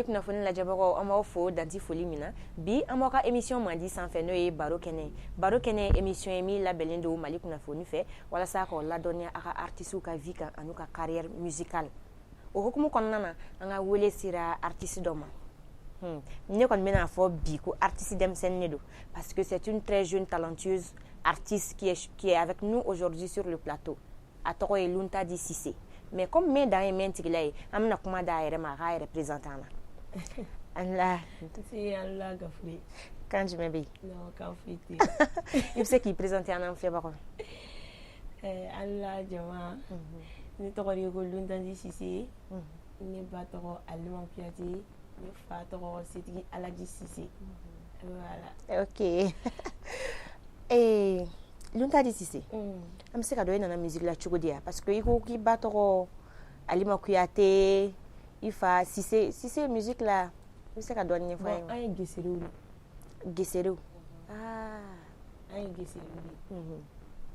Mali kunnafoni lajɛbagaw an b'aw fo danti foli min na bi an b'aw ka émission mandi sanfɛ n'o ye baro kɛnɛ émission ye min labɛnnen don Mali kunnafoni fɛ walasa k'aw ladɔnniya a ka artistes ka vie kan an'u ka carrière musicale o hukumu kɔnɔna na an ka wele sera artiste dɔ ma ne kɔni bɛna fɔ bi ko artiste denmisɛnnin de don parce que c'est une très jeune talentueuse artiste qui est avec nous aujourd'hui sur le plateau a tɔgɔ ye Luntadi Cissé mais comme mɛ dan ye mɛ tigila ye an bɛna kuma d'a yɛrɛ ma a k'a yɛrɛ présenter an na Allah gafure kan jumɛn bɛ yen non kan foyi tɛ i bɛ se k'i présenter an na filɛbagaw Allah jama ne tɔgɔ de ko Luntadi Cissé ne ba tɔgɔ Alima Kuyate ne fa tɔgɔ Setigi Alaji Cissé voilà ok Luntadi Cissé an bɛ se ka dɔn i nana musique la cogo di ya parce que i ko k'i ba tɔgɔ Alima Kuyate i fa Cissé musique la i bɛ se ka dɔɔni ɲɛfɔ an ye an ye geserew geserew an ye geserew de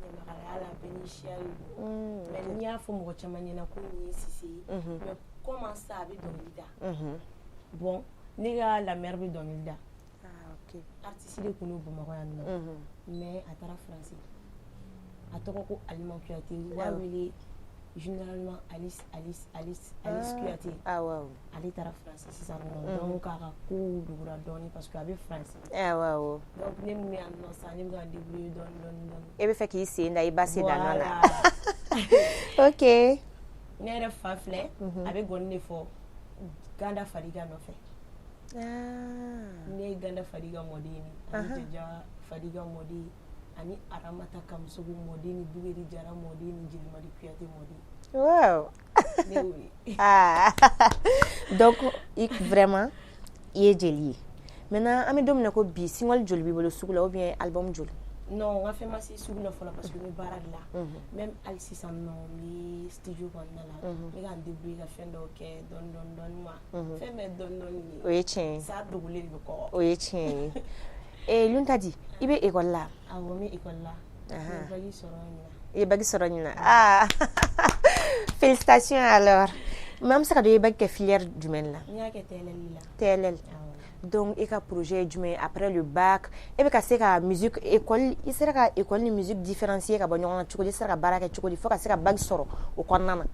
ɲamakalaya la bɛɛ ni siya de don mais n'i y'a fɔ mɔgɔ caman ɲɛna ko nin ye Cissé ye mais comment ça a bɛ dɔnkili da bon ne ka lamɛri bɛ dɔnkili da artiste de kun do Bamakɔ yan nɔ mais a taara France a tɔgɔ ko Alima Kuyate u b'a wele généralement Alice Kuyate ale taara France sisan nɔ donc a ka kow dugura dɔɔni parce que a bɛ France donc ne min bɛ yan nɔ sisan ne bɛ ka n débrouiller dɔɔni e bɛ fɛ k'i sen da i ba sen da nɔ la ok ne yɛrɛ fa filɛ a bɛ gɔni de fɔ Ganda Fadiga nɔfɛ ne ye Ganda Fadiga mɔden ye ani Jaja Fadiga mɔden ani Aramata Kamusogo mɔden ni Bugeri Jara mɔden ni Jelimadi Kuyate mɔden wow donc vraiment i ye jeli ye maintenant an bɛ don min na ko bi single joli b'i bolo sugu la ou bien album joli non n ka fɛn ma se sugu la fɔlɔ parce que n bɛ baara de la même hali sisan nɔ n bɛ studio kɔnɔna la n bɛ ka n débrouiller ka fɛn dɔw kɛ dɔɔni ma fɛn bɛɛ dɔɔni ye o ye tiɲɛ ye sa dogolen de bɛ kɔgɔ o ye tiɲɛ ye Luntadi i bɛ école la awɔ n bɛ école la n ye bac sɔrɔ ɲinan i ye bac sɔrɔ ɲinan félicitations alors mais an bɛ se ka dɔn i ye bac kɛ filière jumɛn la n y'a kɛ TLL la TLL donc i ka projet ye jumɛn après le bac e bɛ ka se ka musique école i sera ka école ni musique différencier ka bɔ ɲɔgɔn na cogo di i sera ka baara kɛ cogo di fo ka se ka bac sɔrɔ o kɔnɔna na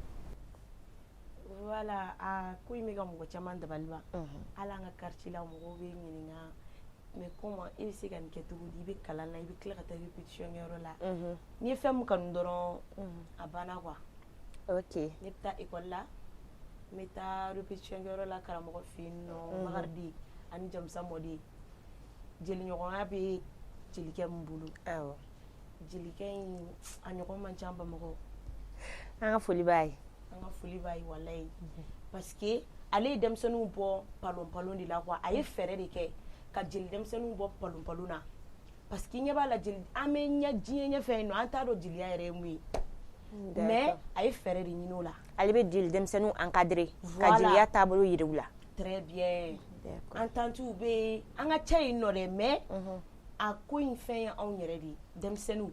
voilà a ko in bɛ ka mɔgɔ caman dabali ban hali an ka quartier la mɔgɔw bɛ ɲininka mais comment e bɛ se ka nin kɛ cogo di i bɛ kalan na i bɛ tila ka taa répétition kɛyɔrɔ la n'i ye fɛn min kanu dɔrɔn a banna quoi ok ne bɛ taa école la n bɛ taa répétition kɛyɔrɔ la karamɔgɔ fɛ yen nɔ Makaridi ani Jamusa mɔden jeliɲɔgɔnya bɛ jelikɛ min bolo jelikɛ in a ɲɔgɔn man ca Bamakɔ an ka foli b'a ye walayi parce que ale ye denmisɛnninw bɔ palon de la quoi a ye fɛɛrɛ de kɛ ka jeli denmisɛnninw bɔ palon na parce que ɲɛ b'a la jeli an bɛ diɲɛ ɲɛfɛ yen nɔ an t'a dɔn jeliya yɛrɛ ye mun ye mais a ye fɛɛrɛ de ɲini o la ale bɛ jeli denmisɛnninw encadrer ka jeliya taabolo yira u la très bien an tantiw bɛ yen an ka ca yen nɔ dɛ mais a ko in fɛn ye anw yɛrɛ de ye denmisɛnninw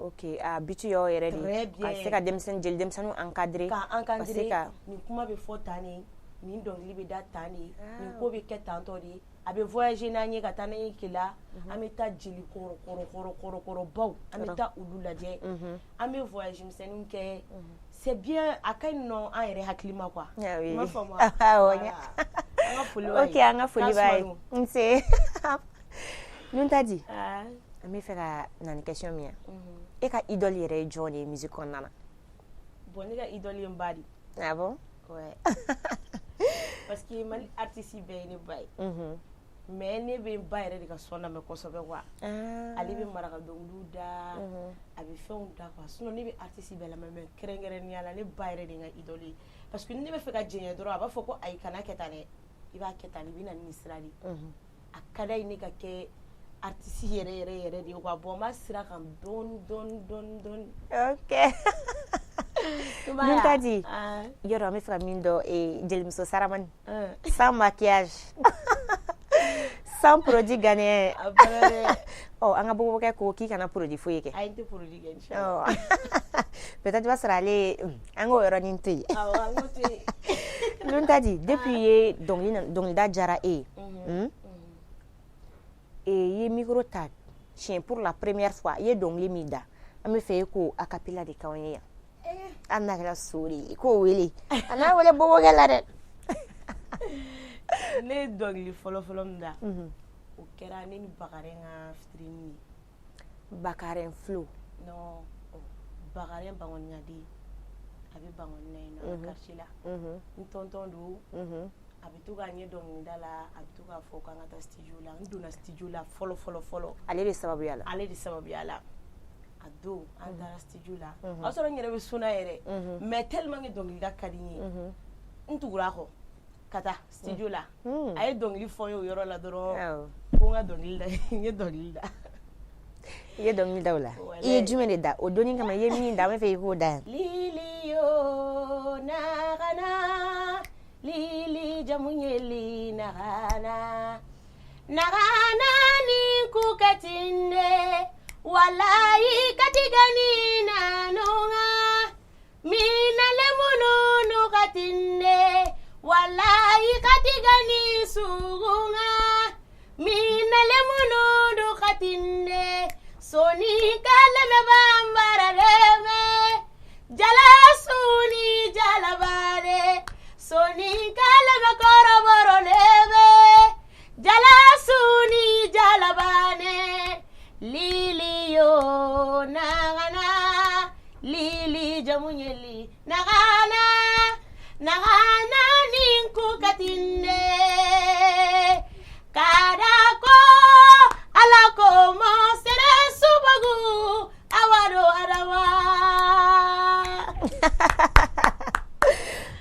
ok a bitu y'aw yɛrɛ de ka se ka jeli denmisɛnninw encadrer ka encadrer nin kuma bɛ fɔ tan de nin dɔnkili bɛ da tan de nin ko bɛ kɛ tantɔ de a bɛ voyager n'an ye ka taa n'an ye Kela an bɛ taa jeli kɔrɔbaw an bɛ taa olu lajɛ an bɛ voyage misɛnninw kɛ c'est bien a ka ɲi nɔ an yɛrɛ hakili ma quoi i m'a faamu ok an ka foli b'a ye nse Luntadi an bɛ fɛ ka na ni question min ye e ka idole yɛrɛ ye jɔn de ye musique kɔnɔna na bon ne ka idole ye n ba de ah bon ouais parce que Mali artiste bɛɛ ye ne ba ye mais ne bɛ n ba yɛrɛ de ka son lamɛn kosɛbɛ quoi ale bɛ maraka dɔnkiliw da a bɛ fɛnw da quoi sinon ne bɛ artiste bɛɛ lamɛn mais kɛrɛnkɛrɛnnenya la ne ba yɛrɛ de ye n ka idole ye parce que ne bɛ fɛ ka jɛɲɛ dɔrɔn a b'a fɔ ko ayi kana kɛ tan dɛ i b'a kɛ tan i bɛ na ni nin sira de a ka d'a ye ne ka kɛ artiste yɛrɛ de ye quoi bon n b'a sira kan dɔɔni ok Luntadi yɔrɔ an bɛ fɛ ka min dɔn jelimuso Saramani sans maquillage sans produit ghanéen. Oh, an ka bɔbɔkɛ ko k'i kana produit foyi kɛ. Ayi n tɛ produit kɛ inchallah. Peut-être va sera ale an k'o yɔrɔnin to yen. Awɔ an k'o to yen. Luntadi depuis ye dɔnkilida diyara e ye. Et ye micro ta siɲɛ pour la première fois ye dɔnkili min da an bɛ fɛ e ko a cappella de k'anw ye yan. An n'a kɛra so de ye k'o wele a n'a wele bɔbɔkɛ la dɛ. Ne ye dɔnkili fɔlɔ min da o kɛra ne ni Bakaren ka fitiri ye. Bakaren Flo. Non, Bakaren Bangɔningadi a bɛ Bangɔnina yen nɔ quartier la. N tonton don. A bɛ to k'a ɲɛ dɔnkilida la a bɛ to k'a fɔ k'an ka taa studio la n donna studio la fɔlɔ. Ale de sababuya la. Ale de sababuya la. A don an taara studio la. O y'a sɔrɔ n yɛrɛ bɛ suna yɛrɛ mais tellement que dɔnkilida ka di n ye n tugura a kɔ ka taa studio la. A ye dɔnkili fɔ n ye o yɔrɔ la dɔrɔn ko n ka dɔnkili da n ye dɔnkili da. I ye dɔnkili da o la i ye jumɛn de da o donni kama i ye min da an bɛ fɛ i k'o da yan. Lili yo nagana Lili jamunyeli nagana ni kukatinde walai katigani nanunga mina lemunu nukatinde walai katigani sugunga mina lemunu nukatinde soni kaleme bambara leme jala suni jalabare soni kaleme koroboro leme jala suni jalabane lili yo nagana lili jamunyeli nagana ninku katinde kadako alako mo sere subagu awado adawa.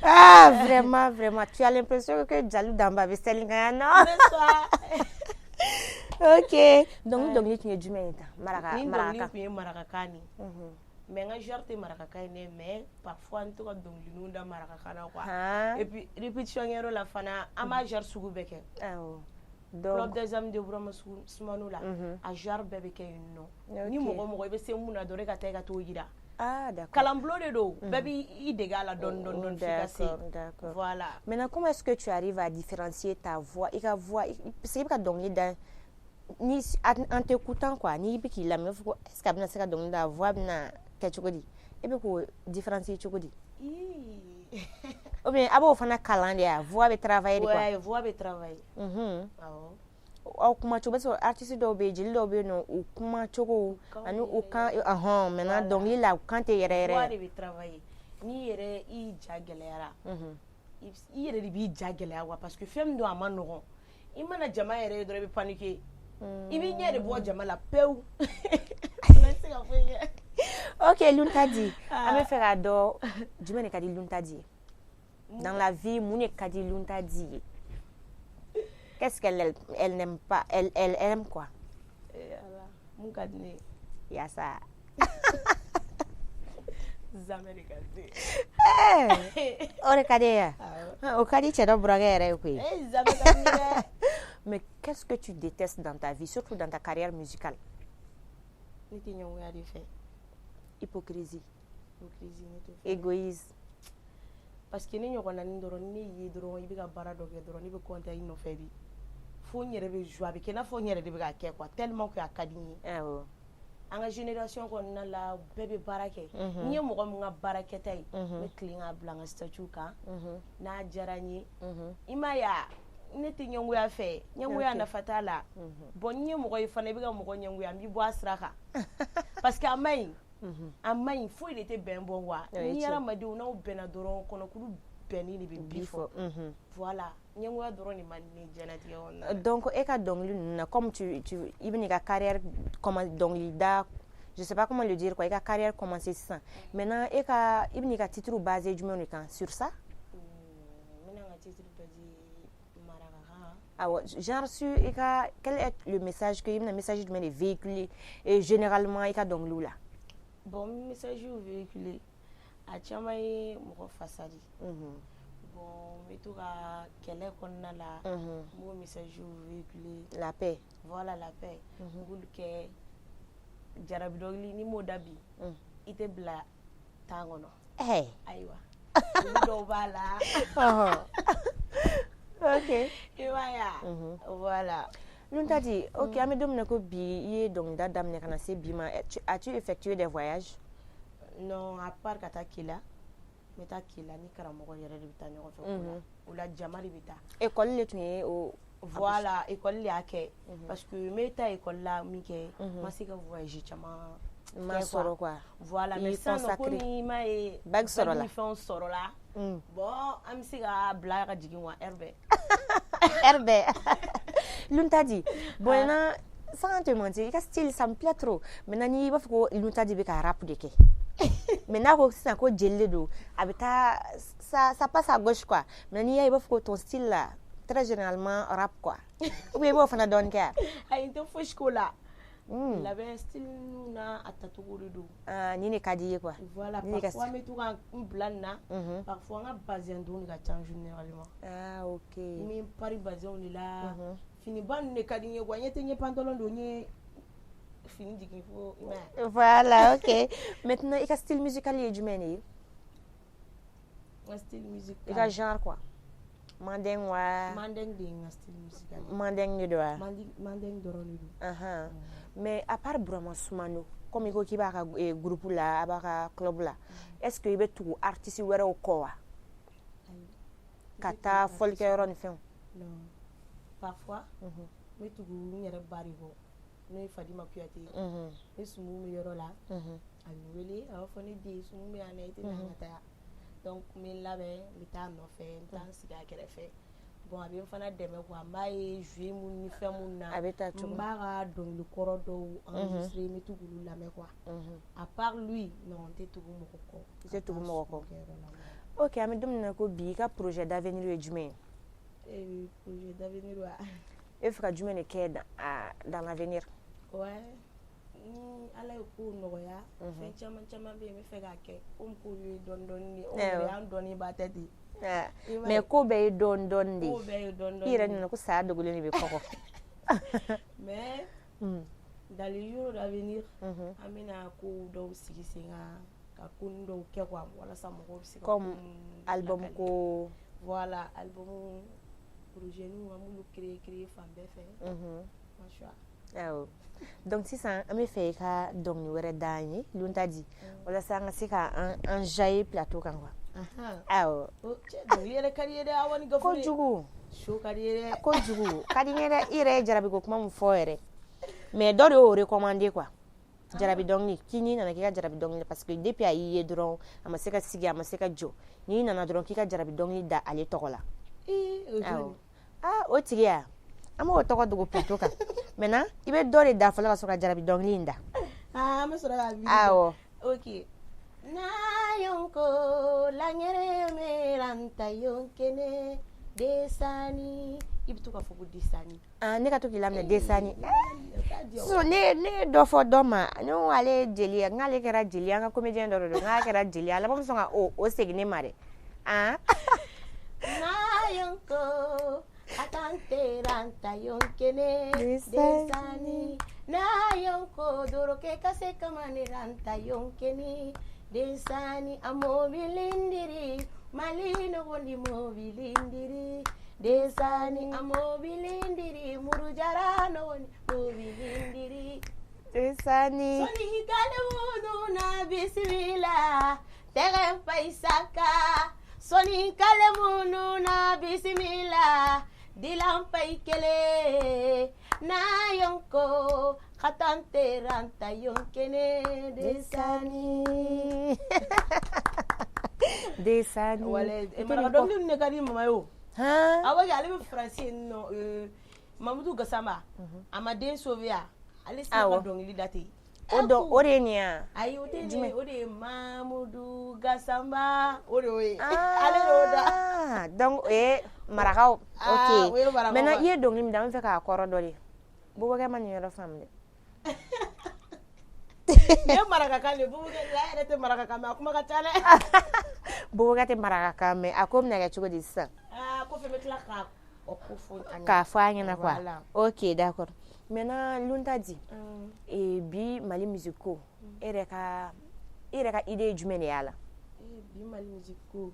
Ah, vraiment, tu as l'impression que Jalou Damba veut se linga, non? Ok. Donc, tu es du Ménita. Maraka. Tu es Marakakani. Mais nga jarte Marakakani, mais parfois, on te donc nous da Marakakana quoi. Et puis, répétition yero la fana, ama jar sugu beke. Club des hommes de Brahma Soumano la, a jar bébé no. Ni mogo ibe se muna dore ka tega to yira. Ah, d'accord. Kalamblo de do, baby i dégale don d'accord. Voilà. Maintenant, comment est-ce que tu arrives à différencier ta voix et ta voix c'est pas donc ni en t'écoutant quoi, ni biki la me faut est-ce que ça donc la voix na ketchukodi. Et bien ko différencier chukodi. Ou bien abo fana kalandia, voix be travailler quoi. Ouais, voix be travailler. Au kuma choba so artiste do be jili do be no o kuma choko anu o kan maintenant donc il a quand tu yere voix de travailler ni yere I jagelera I yere de bi jagelera wa parce que femme do amanogo I mana jama yere do be paniquer I bi nyere bo jama la peu. OK Luntadi ame faire ado jumene kadi Luntadi dans la vie mune kadi Luntadi. Qu'est-ce qu'elle n'aime pas? Elle aime quoi? Mon cadenet. Il y a ça. Zamerikade. On est cadé. Au cadé, tu es dans le braguer. Mais qu'est-ce que tu détestes dans ta vie, surtout dans ta carrière musicale? Hypocrisie. Égoïsme. Parce que ni ɲɔgɔnna ni dɔrɔn ni ye dɔrɔn I bɛ ka baara dɔ kɛ dɔrɔn I bɛ compter I nɔfɛ de fo n yɛrɛ bɛ joie a bɛ kɛ I n'a fɔ n yɛrɛ de bɛ ka kɛ quoi tellement que a ka di n ye an ka génération kɔnɔna la bɛɛ bɛ baara kɛ n ye mɔgɔ min ka baarakɛta ye n bɛ tilen k'a bila n ka statut kan n'a diyara n ye I m'a ye ne tɛ ɲɛngoya fɛ ɲɛngoya nafa t'a la bon n ye mɔgɔ ye fana I bɛ ka mɔgɔ ɲɛngoya n b'i bɔ a sira kan parce que a ma ɲi a ma ɲi foyi de tɛ bɛn bɔ wa ni hadamadenw n'aw bɛnna dɔrɔn kɔnɔkulu bɛnni de bɛ bi fɔ voilà ɲɛngoya dɔrɔn de man di ne diɲɛlatigɛ kɔnɔna donc e ka dɔnkili ninnu na comme tu I bɛ ka carrière dɔnkilida je sais pas comment le dire quoi I ka carrière commencer sisan maintenant e ka I bɛ ka titre basé jumɛn de kan sur ça n bɛna n ka titre basé marakakan awɔ genre sur I ka quel est le message que I bɛna message jumɛn de véhiculer et généralement I ka dɔnkiliw la bon message véhiculé a caman ye mɔgɔ fasadi bon bon n bɛ to ka kɛlɛ kɔnɔna la n b'o message véhiculer la paix voilà la paix n b'olu kɛ jarabi dɔnkili ni m'o da bi i tɛ bila temps kɔnɔ ayiwa olu dɔw b'a la ok i b'a ye voilà Luntadi, ok, an bɛ don min na ko bi i ye dɔnkilida daminɛ ka na se bi ma as-tu effectué des voyages? Non, à part ka taa Kela n bɛ taa Kela ni karamɔgɔ yɛrɛ de bɛ taa ɲɔgɔn fɛ o la jama de bɛ taa école de tun ye o voilà école de y'a kɛ parce que n bɛ taa école la min kɛ n ma se ka voyage caman ma sɔrɔ quoi voilà mais sisan nɔ komi i m'a ye bague sɔrɔla fɛnw sɔrɔla bon an bɛ se ka bila ka jigin wa heure bɛɛ heure bɛɛ Luntadi bon sans te mentir i ka style ça me plaît trop maintenant ni b'a fɔ ko Luntadi bɛ ka rap de kɛ mais n'a ko sisan ko jeli de don a bɛ taa ça passe à gauche quoi mais n'i y'a ye i b'a fɔ ko ton style là très généralement rap quoi ou bien i b'o fana dɔɔni kɛ ayi n tɛ fosi k'o la labɛn style na a tacogo de don ni ne ka di ye quoi voilà parfois n bɛ to ka n bila nin na parfois n ka bazin don de ka ca généralement ok n bɛ pari bazin de la finiba ninnu de ka di n ye quoi n ɲɛ tɛ n ye pantalon don n ye fini jigin fo i m'a ye voilà ok maintenant i ka style musical ye jumɛn de ye n ka style musical i ka genre quoi mandeng wa mandeng de ye n ka style musical mandeng de don wa mandeng dɔrɔn de don mais à part Burama Soumano comme i ko k'i b'a ka groupe la a b'a ka club la est ce que i bɛ tugu artiste wɛrɛw kɔ wa ka taa fɔlikɛyɔrɔ ni fɛnw non parfois n bɛ tugu n yɛrɛ ba de kɔ n'o ye Fadima Kuyate ne sumu bɛ yɔrɔ la a bɛ n wele a b'a fɔ ne den sumu bɛ yan dɛ i tɛ na an ka taa donc n bɛ n labɛn n bɛ taa a nɔfɛ n bɛ taa n sigi a kɛrɛfɛ bon a bɛ n fana dɛmɛ quoi n b'a ye jouer mun ni fɛn mun na a bɛ taa cogo n b'a ka dɔnkili kɔrɔ dɔw enregistrer n bɛ to k'olu lamɛn quoi à part lui non n tɛ tugu mɔgɔ kɔ i tɛ tugu mɔgɔ kɔ ok an bɛ don min na ko bi i ka projet d'avenir ye jumɛn ye projet d'avenir wa e bɛ fɛ ka jumɛn de kɛ dans l'avenir ouais ni ala ye ko nɔgɔya fɛn caman caman bɛ yen n bɛ fɛ k'a kɛ komi ko ye dɔɔni dɔɔni de o y'an dɔɔniba tɛ ten mais ko bɛɛ ye dɔɔni dɔɔni de ko bɛɛ ye dɔɔni dɔɔni i yɛrɛ nana ko saya dogolen de bɛ kɔgɔ mais dans les jours d'avenir an bɛna ko dɔw sigi sen kan ka ko dɔw kɛ quoi walasa mɔgɔw bɛ se ka comme album ko voilà album projet ninnu an b'olu créer fan bɛɛ fɛ masha awɔ donc sisan an bɛ fɛ i ka dɔnkili wɛrɛ da an ye Luntadi walasa an ka se ka an jaillir plateau kan quoi awɔ dɔnkili yɛrɛ ka di ye dɛ awa ni gafure kojugu show ka di ye dɛ kojugu ka di n ye dɛ i yɛrɛ ye jarabiko kuma min fɔ yɛrɛ mais dɔ de y'o recommander quoi jarabi dɔnkili k'i n'i nana k'i ka jarabi dɔnkili parce que depuis a y'i ye dɔrɔn a ma se ka sigi a ma se ka jɔ n'i nana dɔrɔn k'i ka jarabi dɔnkili da ale tɔgɔ la awɔ o tigi ya an b'o tɔgɔ dogo plateau kan maintenant i bɛ dɔ de da fɔlɔ ka sɔrɔ ka jarabi dɔnkili in da an bɛ sɔrɔ ka video awɔ ok na yonko la ɲɛrɛ meranta yonkene desani i bɛ to ka fɔ ko desani ne ka to k'i laminɛ desani so ne ye dɔ fɔ dɔ ma ne ko ale ye jeli ye n'ale kɛra jeli ye an ka comédien dɔ de don n'a kɛra jeli ye a laban bɛ sɔn ka o segin ne ma dɛ na yonko atante ranta yonkene desani na yonko doroke kase kamane ranta yonkene desani amobilindiri malino gondi mobilindiri desani amobilindiri murujarano gondi mobilindiri desani soni kale mudu na bismillah tere paisaka soni kale mudu na bismillah dilam paikele na yonko khatante ranta yonkene desani desani wale mara dɔnkili ne ka di mama yo awa ale bɛ français no Mamadou Gassama a ma den sauver ale se ka dɔnkili da ten o de ye nin ya ayi o tɛ nin o de ye Mamadou Gassama o de y'o ye ale de y'o da donc o ye marakaw ok maintenant i ye dɔnkili min da an bɛ fɛ k'a kɔrɔ dɔ de Bubakɛ ma nin yɔrɔ faamu dɛ Ne maraka le bubu la yɛrɛ tɛ maraka kan mais a kuma ka ca dɛ. Bubu ka tɛ maraka kan mais a ko bɛna kɛ cogo di sisan? Ko fɛ bɛ tila ka o ko fɔ an ɲɛna. K'a fɔ an ɲɛna quoi. Voilà. Ok, d'accord. Maintenant Lunta di. Bi Mali musique ko e yɛrɛ ka idée jumɛn de y'a la? Bi Mali musique ko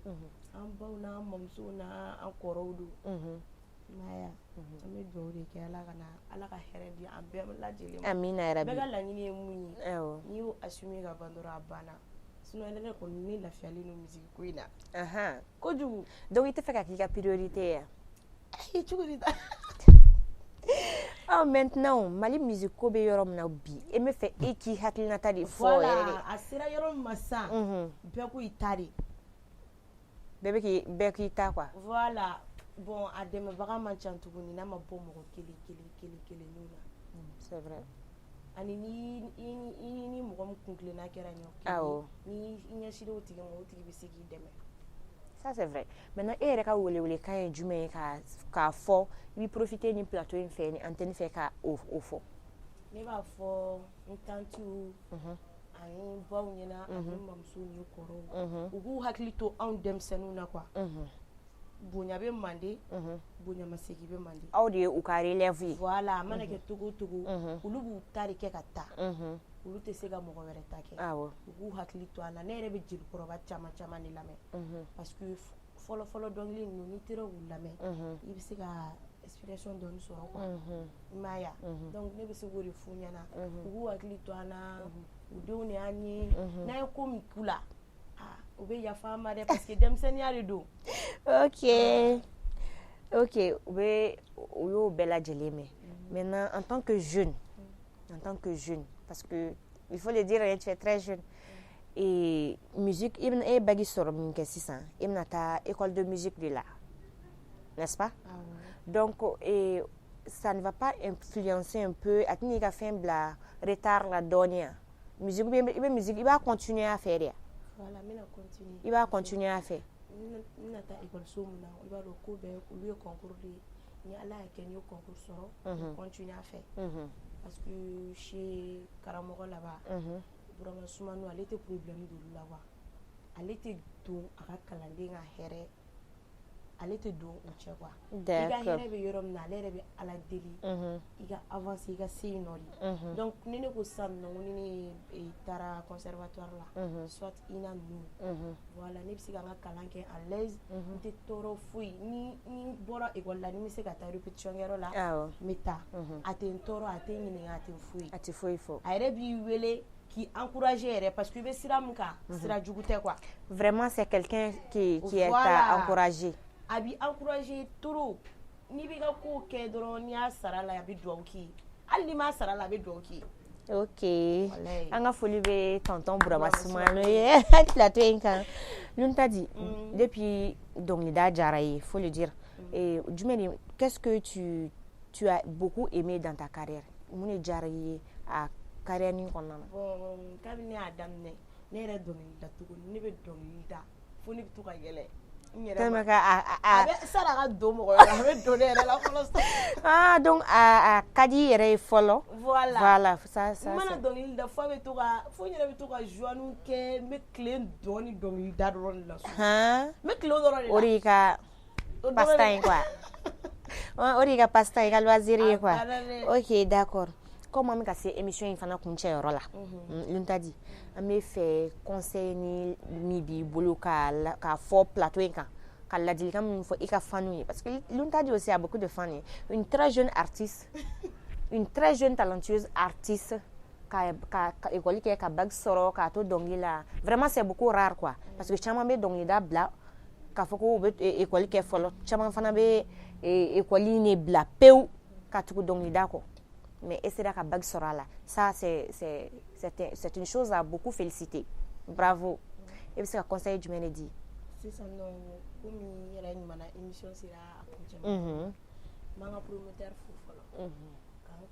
an baw n'an mamusow n'an kɔrɔw don. Maya, an bɛ dugawu de kɛ Ala ka hɛrɛ di an bɛɛ lajɛlen ma. Amina yarabi. Bɛɛ ka laɲini ye mun ye. Awɔ. N'i y'o assumer ka ban dɔrɔn a banna. Sinon ne kɔni ne lafiyalen don musique ko in na. Kojugu. Donc i tɛ fɛ ka k'i ka priorité ye wa? Cogo di ta? Maintenant Mali musique ko bɛ yɔrɔ min na bi e bɛ fɛ e k'i hakilinata de fɔ yɛrɛ de. Voilà, a sera yɔrɔ min ma sisan bɛɛ ko i ta de. Bɛɛ k'i ta quoi. Voilà. Bon, a dɛmɛbaga man ca tuguni n'a ma bɔ mɔgɔ kelen na. C'est vrai. Ani ni mɔgɔ min kun tilenna kɛra ɲɔgɔn ni i ɲɛsira o tigi ma o tigi bɛ se k'i dɛmɛ. Ça c'est vrai. Maintenant e yɛrɛ ka welewelekan ye jumɛn ye k'a fɔ i bɛ profiter ni plateau in fɛ ni antenne fɛ ka o fɔ? Ne b'a fɔ n tantiw ani baw ɲɛna ani mamusow ni kɔrɔw u k'u hakili to anw denmisɛnninw na quoi. Bonya bɛ mande bonya masegi bɛ mande. Aw de ye u ka relève ye. Voilà, a mana kɛ togo togo olu b'u ta de kɛ ka taa. Olu tɛ se ka mɔgɔ wɛrɛ ta kɛ. U k'u hakili to an na. Ne yɛrɛ bɛ jelikɔrɔba caman de lamɛn. Parce que fɔlɔ dɔnkili ninnu n'i teri k'u lamɛn i bɛ se ka inspiration dɔɔni sɔrɔ quoi. I m'a ye wa? Donc ne bɛ se k'o de f'u ɲɛna. U k'u hakili to an na. U denw de y'an ye. N'a ye ko min k'u la u bɛ yafa an ma dɛ parce que denmisɛnninya de don. Ok, u y'o bɛɛ lajɛlen mɛn. Maintenant en tant que jeune parce que il faut le dire tu es très jeune et musique i bɛ bagi sɔrɔ min kɛ sisan i bɛna taa école de musique de la, n'est-ce pas? Donc ça ne va pas influencer un peu a tɛna i ka fɛn bila retard la dɔɔni wa? Musique i bɛ musique i b'a continuer a fɛ de wa? Voilà, n bɛna continuer. I b'a continuer a fɛ. N bɛna taa ekɔliso min na i b'a dɔn ko bɛɛ olu ye concours de ye ni Ala y'a kɛ n ye concours sɔrɔ continuer a fɛ parce que chez karamɔgɔ laban Burama Sumano ale tɛ problème d'olu la wa ale tɛ don a ka kalanden ka hɛrɛ ale tɛ don o cɛ quoi. I ka hɛrɛ bɛ yɔrɔ min na ale yɛrɛ bɛ Ala deli i ka avancer i ka se yen nɔ de. Donc ni ne ko sisan nɔ ni ne taara conservatoire la soit INA ninnu voilà ne bɛ se ka n ka kalan kɛ à l'aise n tɛ tɔɔrɔ foyi ni bɔra école la ni n bɛ se ka taa répétition kɛyɔrɔ la n bɛ taa a tɛ n tɔɔrɔ a tɛ n ɲininka a tɛ foyi fɔ. A yɛrɛ b'i wele qui encourager yɛrɛ parce que i bɛ sira min kan sira jugu tɛ quoi. Vraiment c'est quelqu'un qui t'a encouragé. A b'i encourager trop n'i b'i ka ko kɛ dɔrɔn n'i y'a sara la a bɛ dugawu k'i ye hali n'i m'a sara la a bɛ dugawu k'i ye. Ok, an ka foli bɛ tonton Burama Sumano ye plateau in kan. Lunta di depuis dɔnkilida diyara ye faut le dire jumɛn de qu'est-ce que tu as beaucoup aimé dans ta carrière? Mun de diyara ye a carrière nin kɔnɔna na? Bon kabini ne y'a daminɛ ne yɛrɛ dɔnkilida tuguni ne bɛ dɔnkilida fo ne bɛ to ka yɛlɛ. Tellement que a bɛ saraka don mɔgɔ wɛrɛ la a bɛ don ne yɛrɛ la fɔlɔ. Donc a ka di yɛrɛ ye fɔlɔ. Voilà ça n mana dɔnkili da fo n yɛrɛ bɛ to ka joie kɛ n bɛ tile dɔɔni dɔnkilida dɔrɔn de la. N bɛ tile dɔrɔn de la. O de y'i ka passe-temps ye quoi. O de y'i ka passe-temps ye i ka loisir ye quoi. Ok d'accord. Comme an bɛ ka se émission in fana kuncɛyɔrɔ la Lunta di an bɛ fɛ conseil ni min b'i bolo k'a fɔ plateau in kan ka ladilikan min fɔ i ka fans ye parce que Lunta di aussi a beaucoup de fans une très jeune artiste une très jeune talentueuse artiste ka école kɛ ka bac sɔrɔ k'a to dɔnkili la vraiment c'est beaucoup rare quoi parce que caman bɛ dɔnkilida bila k'a fɔ ko u bɛ école kɛ fɔlɔ caman fana bɛ école ne bila pewu ka tugu dɔnkilida kɔ. Mais essayer ka bague sera là. Ça c'est une chose à beaucoup féliciter. Bravo. Et puis c'est un conseil du Ménédi. C'est ça non comme il y a une émission sera à continuer. Manga promoteur fou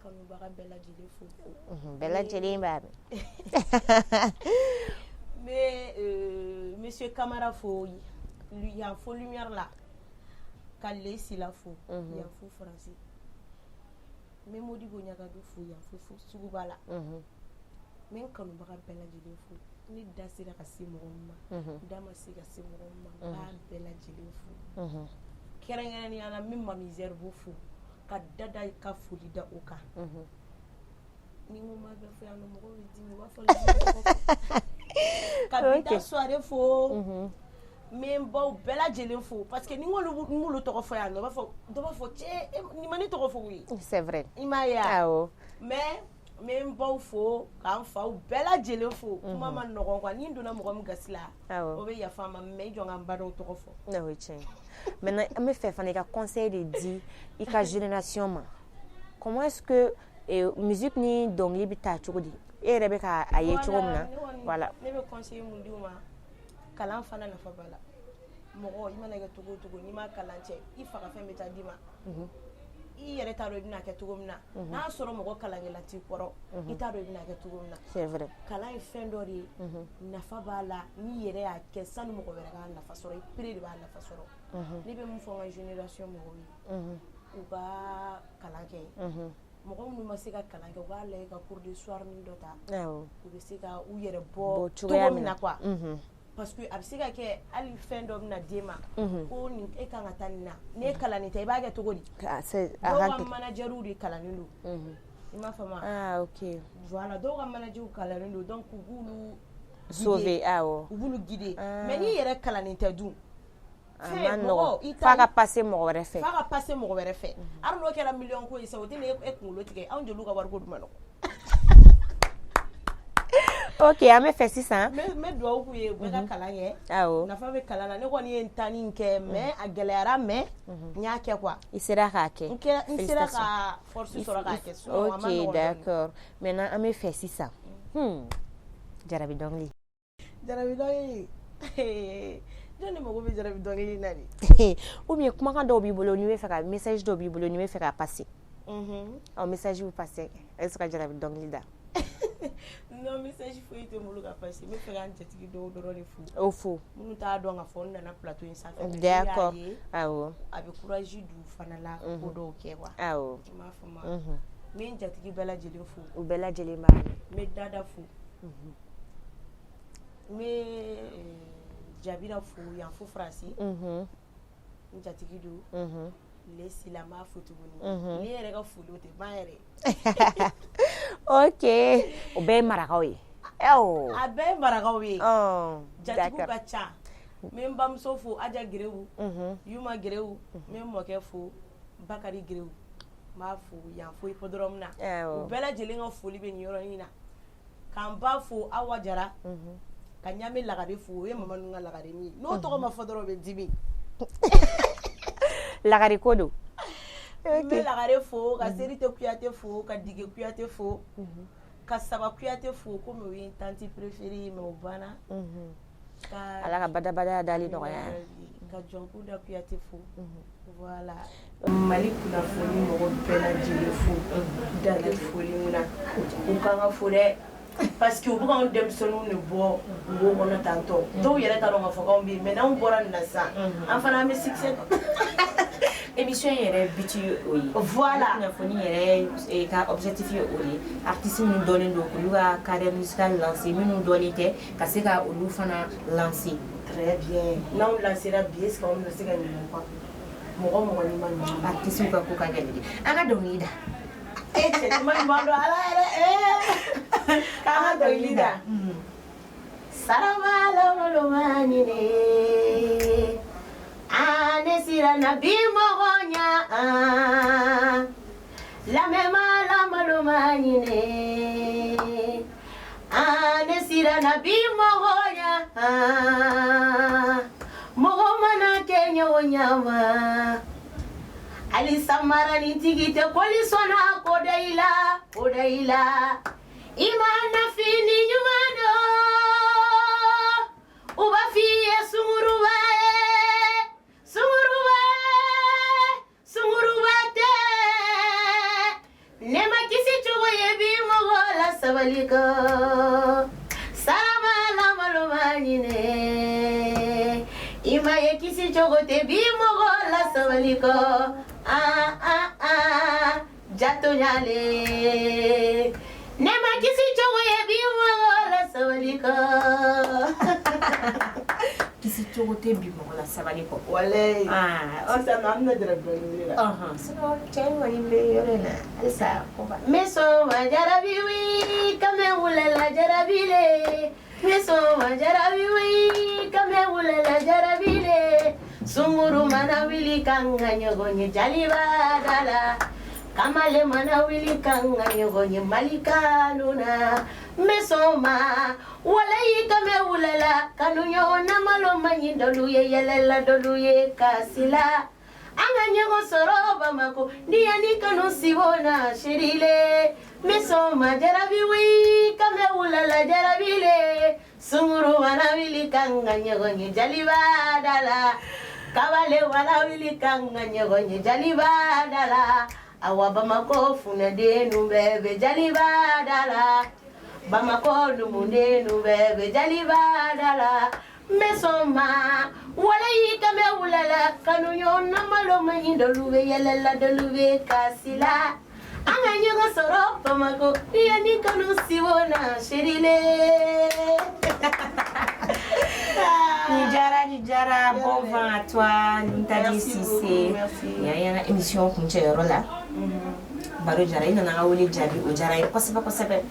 quand nous bara bella jeli fou. Bella jeli babe. Mais monsieur Camara fou lui il y a faux lumière là. Calé si la fou. Il y a fou français. Mais Modibo Nyagadu fou ya fou sugu bala min kanubaga bɛɛ lajɛlen fo ni da sera ka se mɔgɔ min ma da ma se ka se mɔgɔ min ma b'a bɛɛ lajɛlen fo kɛrɛnkɛrɛnnenya la min ma misère b'o fo ka dada ka foli da o kan ni mo ma bɛ fo yan nɔ mɔgɔw bɛ dimi u b'a fɔ ka bi da soirée fo min baw bɛɛ lajɛlen fo parce que ni m'olu tɔgɔ fɔ yan nɔ dɔ b'a fɔ cɛ ni ma ne tɔgɔ fɔ koyi c'est vrai i m'a ye mais min baw fo k'an faw bɛɛ lajɛlen fo kuma ma nɔgɔn quoi ni donna mɔgɔ min gasi la o bɛ yafa ma mais i jɔ ka n ba dɔw tɔgɔ fɔ o ye tiɲɛ maintenant an bɛ fɛ fana i ka conseil de di i ka génération ma comment est-ce que musique ni dɔnkili bɛ taa cogo di e yɛrɛ bɛ ka a ye cogo min na voilà ne bɛ conseil mun di u ma kalan fana nafa b'a la mɔgɔ i mana kɛ cogo o cogo n'i ma kalan cɛ i faga fɛn bɛ taa d'i ma i yɛrɛ t'a dɔn i bɛna kɛ cogo min na n'a sɔrɔ mɔgɔ kalankɛla t'i kɔrɔ i t'a dɔn i bɛna kɛ cogo min na c'est vrai kalan ye fɛn dɔ de ye nafa b'a la n'i yɛrɛ y'a kɛ sani mɔgɔ wɛrɛ k'a nafa sɔrɔ i pere de b'a nafa sɔrɔ ne bɛ mun fɔ n ka génération mɔgɔw ye u ka kalan kɛ mɔgɔ minnu ma se ka kalan kɛ u b'a lajɛ ka cours de soir min dɔ ta u bɛ se ka u yɛrɛ bɔ cogo min na quoi parce que a bɛ se ka kɛ hali fɛn dɔ bɛna d'e ma ko nin e kan ka taa nin na n'e kalannen tɛ i b'a kɛ cogo di dɔw ka manajɛriw de kalannen don i m'a faamu ok voilà dɔw ka manajɛriw kalannen don donc u b'ulu sauver u b'ulu guider mais n'i yɛrɛ kalannen tɛ dun f'a ka passer mɔgɔ wɛrɛ fɛ hali n'o kɛra miliyɔn ko ye sa o tɛ e kunkolo tigɛ anw jeliw ka wariko dun ma nɔgɔn ok an bɛ fɛ sisan n bɛ dugawu k'u ye u bɛ ka kalan kɛ nafa bɛ kalan na ne kɔni ye n ta nin kɛ mais a gɛlɛyara mais n y'a kɛ quoi i sera k'a kɛ n sera ka force sɔrɔ k'a kɛ ok d'accord maintenant an bɛ fɛ sisan jarabi dɔnkili jɔn de mago bɛ jarabi dɔnkili na de ou bien kumakan dɔw b'i bolo n'i bɛ fɛ ka message dɔw b'i bolo n'i bɛ fɛ ka passer message bɛ passer est-ce que jarabi dɔnkili da non message foyi tɛ n bolo ka passer n bɛ fɛ ka n jatigi dɔw dɔrɔn de fo o fo minnu t'a dɔn k'a fɔ n nana plateau in sanfɛ d'accord awɔ a bɛ courage d'u fana la ko dɔw kɛ quoi awɔ i m'a faamu n bɛ n jatigi bɛɛ lajɛlen fo u bɛɛ lajɛlen b'a mɛn n bɛ dada fo n bɛ jabira fo yan fo faransi n jatigi don le sila n b'a fo tuguni ne yɛrɛ ka foli o tɛ ban yɛrɛ ok o bɛɛ ye marakaw ye a bɛɛ ye marakaw ye jatigiw ka ca n bɛ n bamuso fo aja gerewu yuma gerewu n bɛ n mɔkɛ fo bakari gerewu n b'a fo yan fo hippodrome na u bɛɛ lajɛlen ka foli bɛ nin yɔrɔnin na k'an ba fo awa jara ka ɲame lagare fo o ye mamadu ka lagarenin ye n'o tɔgɔ ma fɔ dɔrɔn o bɛ dimi lagare ko don n bɛ lagare fo ka serite kuyate fo ka dige kuyate fo ka saba kuyate fo komi o ye n tanti préférée mais o banna ala ka badabada dali nɔgɔya ka jɔnku da kuyate fo voilà mali kunnafoni mɔgɔ bɛɛ lajɛlen fo dante foli min na u kan ka fo dɛ parce que u bɛ k'anw denmisɛnninw de bɔ wo kɔnɔ tantɔ dɔw yɛrɛ t'a dɔn k'a fɔ k'anw bɛ yen mais n'anw bɔra nin na sisan an fana an bɛ succès émission yɛrɛ biti o ye voilà kunnafoni yɛrɛ ka objectif ye o ye artiste minnu dɔnnen don k'olu ka carrière musicale lancer minnu dɔnnen tɛ ka se ka olu fana lancer très bien n'anw lancera bi est ce que anw bɛna se ka ɲinɛ quoi mɔgɔ mɔgɔ n'i ma ɲinɛ artiste ka ko ka gɛlɛn de an ka dɔnkili da cɛ caman ɲuman dɔn ala yɛrɛ k'an ka dɔnkili da saramalomoloma ɲinɛ ane sira na bi mɔgɔ ɲa lamɛnmalomoloma ɲinɛ ane sira na bi mɔgɔ ɲa mɔgɔ mana kɛ ɲɔgɔn ɲama hali samaranin tigi tɛ koli sɔnna ko da i la i ma nafini ɲuman dɔn u b'a f'i ye sunguruba tɛ ne ma kisi cogo ye bi mɔgɔ la sabali kɔ saramalomoloma ɲinɛ i ma ye kisi cogo tɛ bi mɔgɔ la sabali kɔ jatonyale ne ma kisi cogo ye bi mɔgɔ ka kisi cogo tɛ bi mɔgɔ la sabali kɔ walayi sisan nɔ an bɛna jara dɔɔni la sinon cɛ in kɔni bɛ yɔrɔ in na halisa ko ba me sɔnma jarabi wi kame wulela jarabi le me sɔnma jarabi wi kame wulela jarabi le sunguru mana wili kan ka ɲɔgɔn ye jaliba da la kamale mana wili kan ka ɲɔgɔn ye malikanu na me sɔnma walayi kame wulela kanu ɲɔgɔn namalo man ɲi dɔlu ye yɛlɛla dɔlu ye kasi la an ka ɲɔgɔn sɔrɔ Bamako ni yanni kanu sibona serile me sɔnma jarabi wi kame wulela jarabi le sunguru mana wili kan ka ɲɔgɔn ye jaliba da la kabale wala wili kan ka ɲɔgɔn ye jaliba da la awa Bamako funadenu bɛɛ bɛ jaliba da la Bamako numudenu bɛɛ bɛ jaliba da la me sɔnma walayi kame wulela kanu ɲɔgɔn namalo man ɲi dɔlu bɛ yɛlɛla dɔlu bɛ kasi la an ka ɲɔgɔn sɔrɔ Bamako ni yanni kanu sibona serile Ni jara bon vent à toi Luntadi Cissé ya na émission kuncɛ yɔrɔ la baro jara i nana ka wele jaabi o jara ye kosɛbɛ kosɛbɛ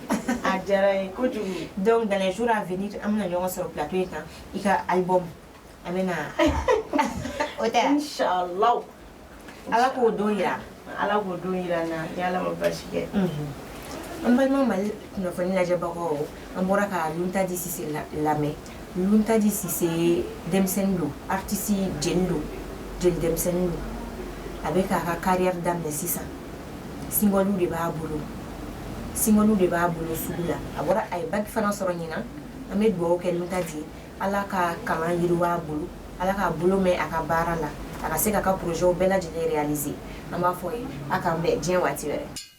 a jara ye kojugu donc dans les jours à venir an bɛna ɲɔgɔn sɔrɔ plateau in kan i ka album an bɛna o tɛ inshallah ala k'o don yira ala k'o don yira na ni ala ma basi kɛ an balima Mali kunnafoni lajɛbagaw an bɔra ka Luntadi Cissé lamɛn Luntadi Cissé denmisɛnnin don artiste jeli don jeli denmisɛnnin don a bɛ k'a ka carrière daminɛ sisan single de b'a bolo sugu la a bɔra a ye bac fana sɔrɔ ɲinan an bɛ dugawu kɛ Luntadi ye ala ka kalan yiriwa a bolo ala k'a bolo mɛn a ka baara la a ka se k'a ka projet bɛɛ lajɛlen réaliser an b'a fɔ ye a k'an bɛn diɲɛ waati wɛrɛ